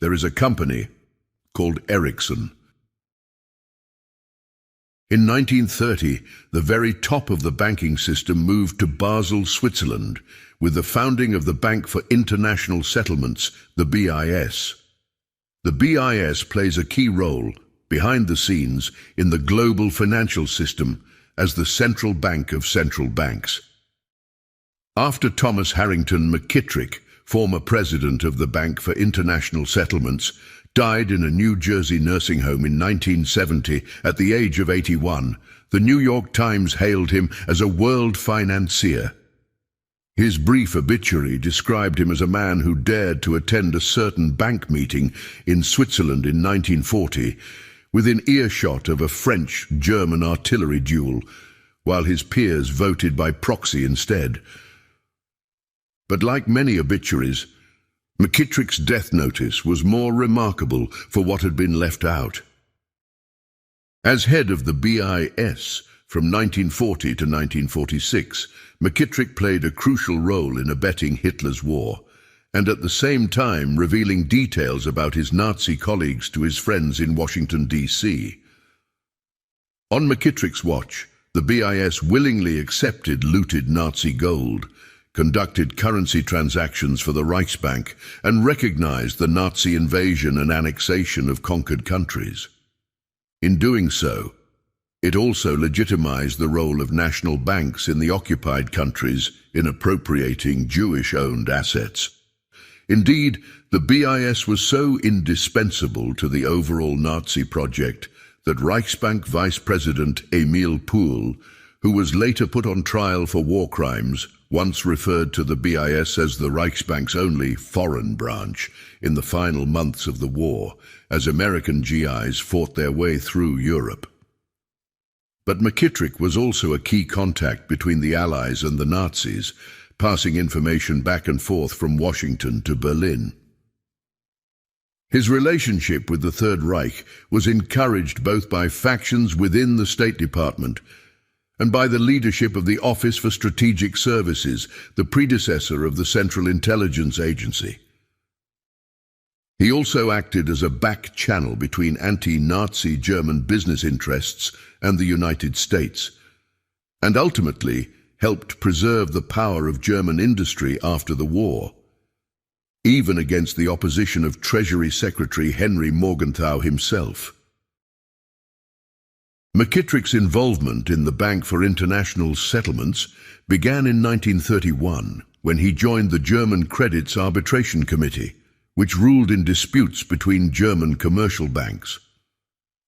There is a company called Ericsson. In 1930, the very top of the banking system moved to Basel, Switzerland, with the founding of the Bank for International Settlements, the BIS. The BIS plays a key role, behind the scenes, in the global financial system as the central bank of central banks. After Thomas Harrington McKittrick, former president of the Bank for International Settlements, died in a New Jersey nursing home in 1970 at the age of 81, the New York Times hailed him as a world financier. His brief obituary described him as a man who dared to attend a certain bank meeting in Switzerland in 1940, within earshot of a French-German artillery duel, while his peers voted by proxy instead. But like many obituaries, McKittrick's death notice was more remarkable for what had been left out. As head of the BIS from 1940 to 1946, McKittrick played a crucial role in abetting Hitler's war, and at the same time revealing details about his Nazi colleagues to his friends in Washington, D.C. On McKittrick's watch, the BIS willingly accepted looted Nazi gold, conducted currency transactions for the Reichsbank, and recognized the Nazi invasion and annexation of conquered countries. In doing so, it also legitimized the role of national banks in the occupied countries in appropriating Jewish-owned assets. Indeed, the BIS was so indispensable to the overall Nazi project that Reichsbank Vice President Emil Pohl, who was later put on trial for war crimes, once referred to the BIS as the Reichsbank's only foreign branch in the final months of the war, as American GIs fought their way through Europe. But McKittrick was also a key contact between the Allies and the Nazis, passing information back and forth from Washington to Berlin. His relationship with the Third Reich was encouraged both by factions within the State Department and by the leadership of the Office for Strategic Services, the predecessor of the Central Intelligence Agency. He also acted as a back channel between anti-Nazi German business interests and the United States, and ultimately helped preserve the power of German industry after the war, even against the opposition of Treasury Secretary Henry Morgenthau himself. McKittrick's involvement in the Bank for International Settlements began in 1931, when he joined the German Credits Arbitration Committee, which ruled in disputes between German commercial banks.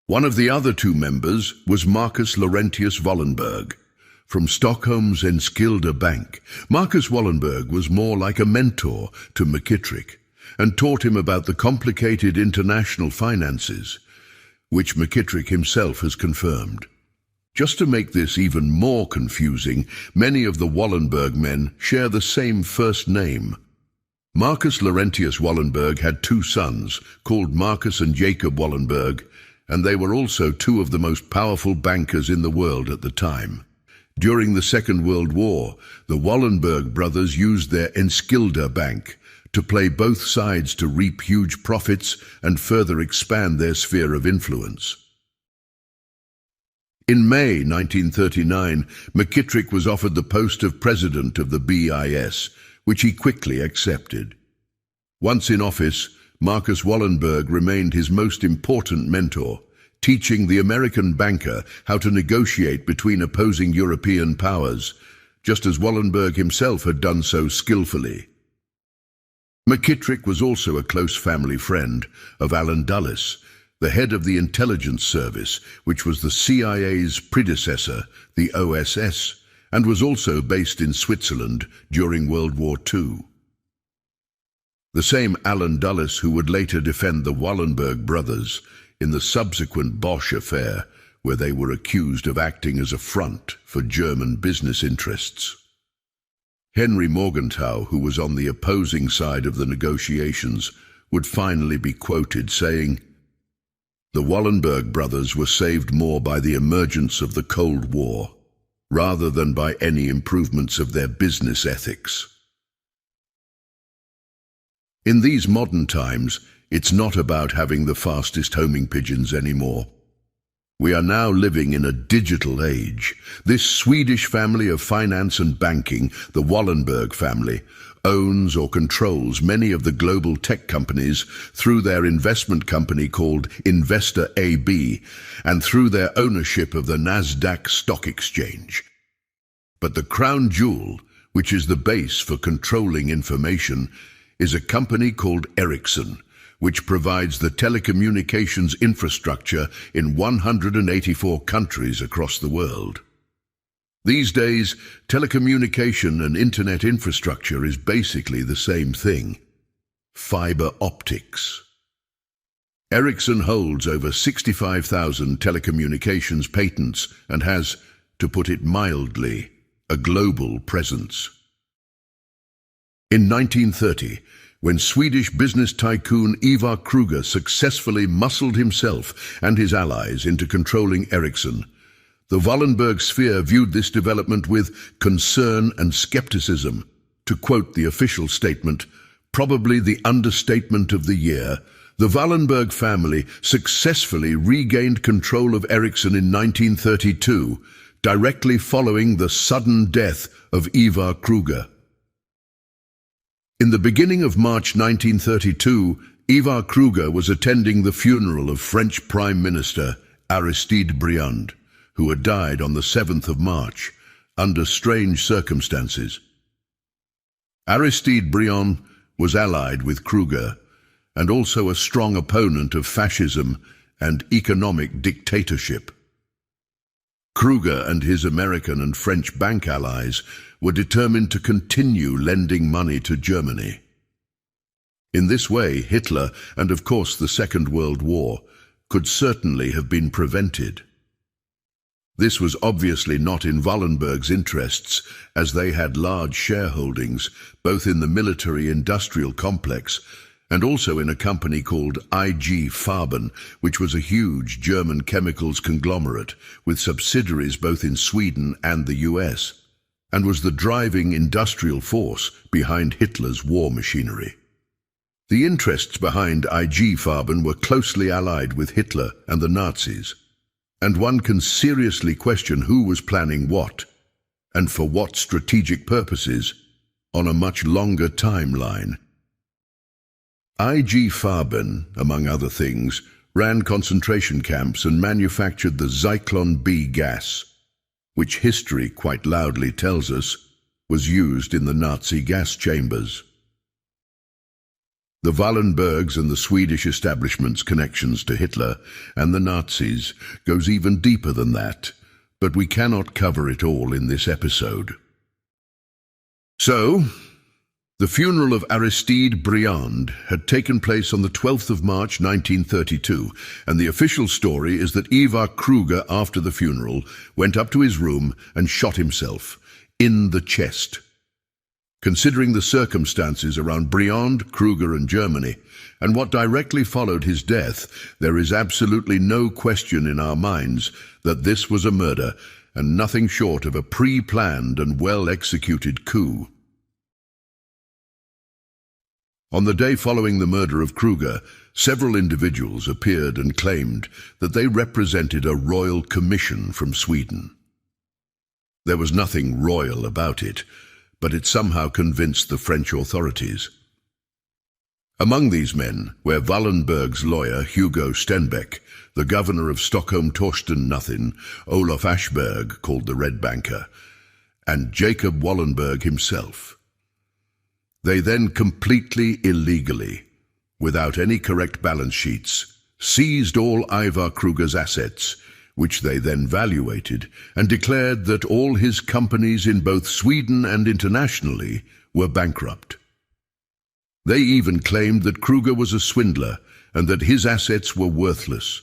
One of the other two members was Marcus Laurentius Wallenberg, from Stockholm's Enskilda Bank. Marcus Wallenberg was more like a mentor to McKittrick and taught him about the complicated international finances, which McKittrick himself has confirmed. Just to make this even more confusing, many of the Wallenberg men share the same first name. Marcus Laurentius Wallenberg had two sons, called Marcus and Jacob Wallenberg, and they were also two of the most powerful bankers in the world at the time. During the Second World War, the Wallenberg brothers used their Enskilda Bank to play both sides to reap huge profits and further expand their sphere of influence. In May 1939, McKittrick was offered the post of president of the BIS, which he quickly accepted. Once in office, Marcus Wallenberg remained his most important mentor, teaching the American banker how to negotiate between opposing European powers, just as Wallenberg himself had done so skillfully. McKittrick was also a close family friend of Allen Dulles, the head of the intelligence service, which was the CIA's predecessor, the OSS, and was also based in Switzerland during World War II. The same Allen Dulles who would later defend the Wallenberg brothers in the subsequent Bosch affair, where they were accused of acting as a front for German business interests. Henry Morgenthau, who was on the opposing side of the negotiations, would finally be quoted saying, "The Wallenberg brothers were saved more by the emergence of the Cold War, rather than by any improvements of their business ethics." In these modern times, it's not about having the fastest homing pigeons anymore. We are now living in a digital age. This Swedish family of finance and banking, the Wallenberg family, owns or controls many of the global tech companies through their investment company called Investor AB and through their ownership of the Nasdaq Stock Exchange. But the crown jewel, which is the base for controlling information, is a company called Ericsson, which provides the telecommunications infrastructure in 184 countries across the world. These days, telecommunication and internet infrastructure is basically the same thing: fiber optics. Ericsson holds over 65,000 telecommunications patents and has, to put it mildly, a global presence. In 1930, when Swedish business tycoon Ivar Kruger successfully muscled himself and his allies into controlling Ericsson, the Wallenberg sphere viewed this development with concern and skepticism. To quote the official statement, probably the understatement of the year, the Wallenberg family successfully regained control of Ericsson in 1932, directly following the sudden death of Ivar Kruger. In the beginning of March 1932, Ivar Kruger was attending the funeral of French Prime Minister Aristide Briand, who had died on the 7th of March, under strange circumstances. Aristide Briand was allied with Kruger, and also a strong opponent of fascism and economic dictatorship. Kruger and his American and French bank allies were determined to continue lending money to Germany. In this way, Hitler, and of course the Second World War, could certainly have been prevented. This was obviously not in Wallenberg's interests, as they had large shareholdings, both in the military-industrial complex and also in a company called IG Farben, which was a huge German chemicals conglomerate with subsidiaries both in Sweden and the US, and was the driving industrial force behind Hitler's war machinery. The interests behind IG Farben were closely allied with Hitler and the Nazis, and one can seriously question who was planning what, and for what strategic purposes, on a much longer timeline. IG Farben, among other things, ran concentration camps and manufactured the Zyklon B gas, which history quite loudly tells us was used in the Nazi gas chambers. The Wallenbergs and the Swedish establishment's connections to Hitler and the Nazis goes even deeper than that, but we cannot cover it all in this episode. So, the funeral of Aristide Briand had taken place on the 12th of March 1932, and the official story is that Ivar Kruger, after the funeral, went up to his room and shot himself in the chest. Considering the circumstances around Briand, Kruger and Germany, and what directly followed his death, there is absolutely no question in our minds that this was a murder and nothing short of a pre-planned and well-executed coup. On the day following the murder of Kruger, several individuals appeared and claimed that they represented a royal commission from Sweden. There was nothing royal about it, but it somehow convinced the French authorities. Among these men were Wallenberg's lawyer Hugo Stenbeck, the governor of Stockholm Torsten Nuthin, Olof Ashberg, called the Red Banker, and Jacob Wallenberg himself. They then completely illegally, without any correct balance sheets, seized all Ivar Kruger's assets, which they then valuated, and declared that all his companies in both Sweden and internationally were bankrupt. They even claimed that Kruger was a swindler and that his assets were worthless.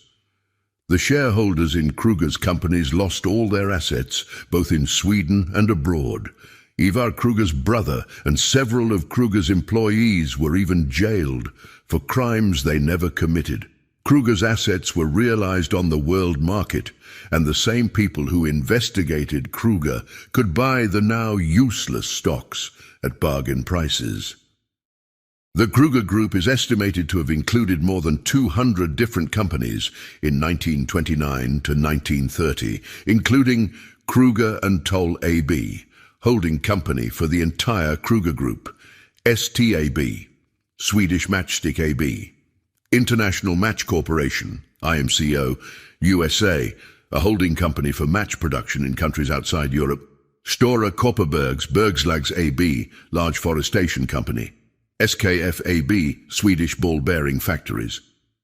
The shareholders in Kruger's companies lost all their assets, both in Sweden and abroad. Ivar Kruger's brother and several of Kruger's employees were even jailed for crimes they never committed. Kruger's assets were realized on the world market, and the same people who investigated Kruger could buy the now useless stocks at bargain prices. The Kruger Group is estimated to have included more than 200 different companies in 1929 to 1930, including Kruger and Toll AB, holding company for the entire Kruger Group, STAB, Swedish Matchstick AB, International Match Corporation, IMCO, USA, a holding company for match production in countries outside Europe, Stora Kopparbergs Bergslags AB, large forestation company, SKF AB, Swedish ball bearing factories,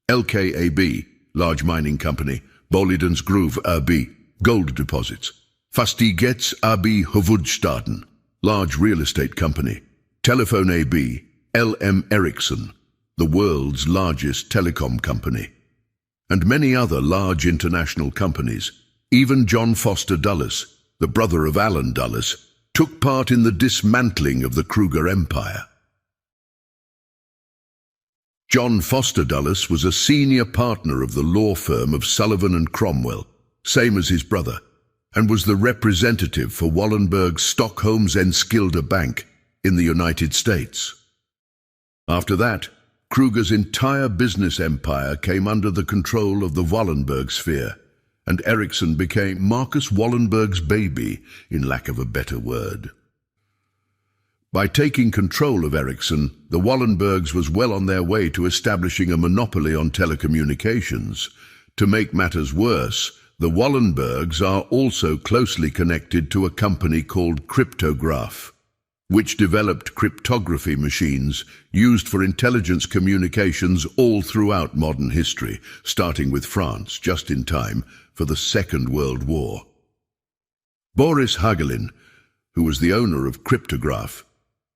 LKAB, large mining company, Bolidens Grove AB, gold deposits, Fastighets AB Huvudstaden, large real estate company, Telephone AB, LM Ericsson, the world's largest telecom company, and many other large international companies. Even John Foster Dulles, the brother of Alan Dulles, took part in the dismantling of the Kruger Empire. John Foster Dulles was a senior partner of the law firm of Sullivan and Cromwell, same as his brother, and was the representative for Wallenberg's Stockholm's Enskilda Bank in the United States. After that, Kruger's entire business empire came under the control of the Wallenberg sphere, and Ericsson became Marcus Wallenberg's baby, in lack of a better word. By taking control of Ericsson, the Wallenbergs was well on their way to establishing a monopoly on telecommunications. To make matters worse, the Wallenbergs are also closely connected to a company called Cryptograph, which developed cryptography machines used for intelligence communications all throughout modern history, starting with France just in time for the Second World War. Boris Hagelin, who was the owner of Cryptograph,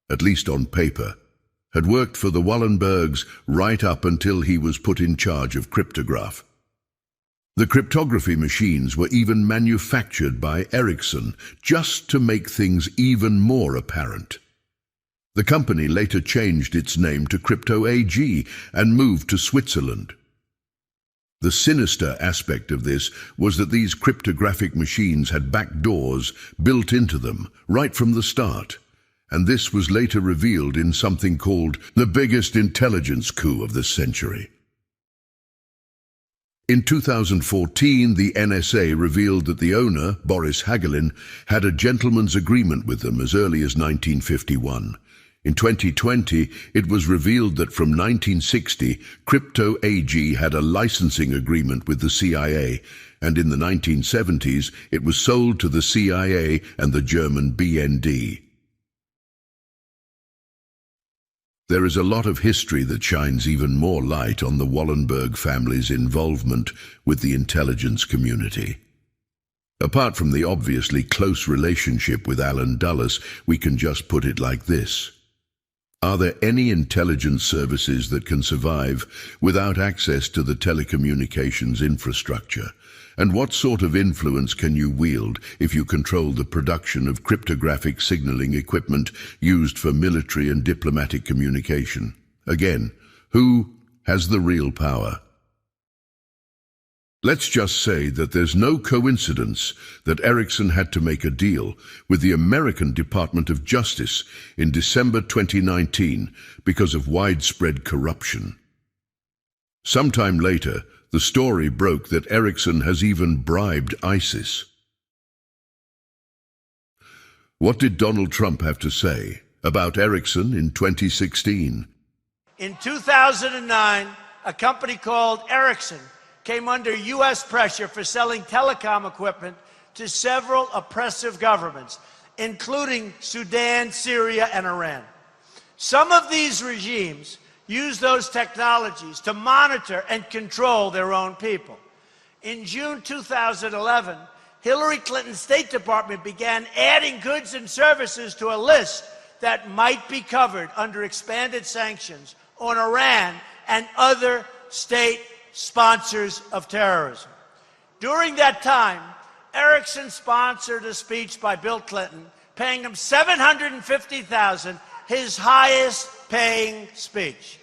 at least on paper, had worked for the Wallenbergs right up until he was put in charge of Cryptograph. The cryptography machines were even manufactured by Ericsson just to make things even more apparent. The company later changed its name to Crypto AG and moved to Switzerland. The sinister aspect of this was that these cryptographic machines had back doors built into them right from the start, and this was later revealed in something called the biggest intelligence coup of the century. In 2014, the NSA revealed that the owner, Boris Hagelin, had a gentleman's agreement with them as early as 1951. In 2020, it was revealed that from 1960, Crypto AG had a licensing agreement with the CIA, and in the 1970s, it was sold to the CIA and the German BND. There is a lot of history that shines even more light on the Wallenberg family's involvement with the intelligence community. Apart from the obviously close relationship with Alan Dulles, we can just put it like this. Are there any intelligence services that can survive without access to the telecommunications infrastructure? And what sort of influence can you wield if you control the production of cryptographic signaling equipment used for military and diplomatic communication? Again, who has the real power? Let's just say that there's no coincidence that Ericsson had to make a deal with the American Department of Justice in December 2019 because of widespread corruption. Sometime later, the story broke that Ericsson has even bribed ISIS. What did Donald Trump have to say about Ericsson in 2016? In 2009, a company called Ericsson came under U.S. pressure for selling telecom equipment to several oppressive governments, including Sudan, Syria, and Iran. Some of these regimes use those technologies to monitor and control their own people. In June 2011, Hillary Clinton's State Department began adding goods and services to a list that might be covered under expanded sanctions on Iran and other state sponsors of terrorism. During that time, Ericsson sponsored a speech by Bill Clinton, paying him $750,000, his highest paying speech.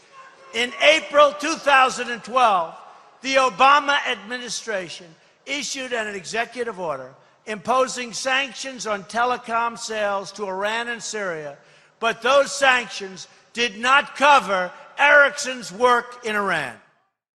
In April 2012, the Obama administration issued an executive order imposing sanctions on telecom sales to Iran and Syria, but those sanctions did not cover Ericsson's work in Iran.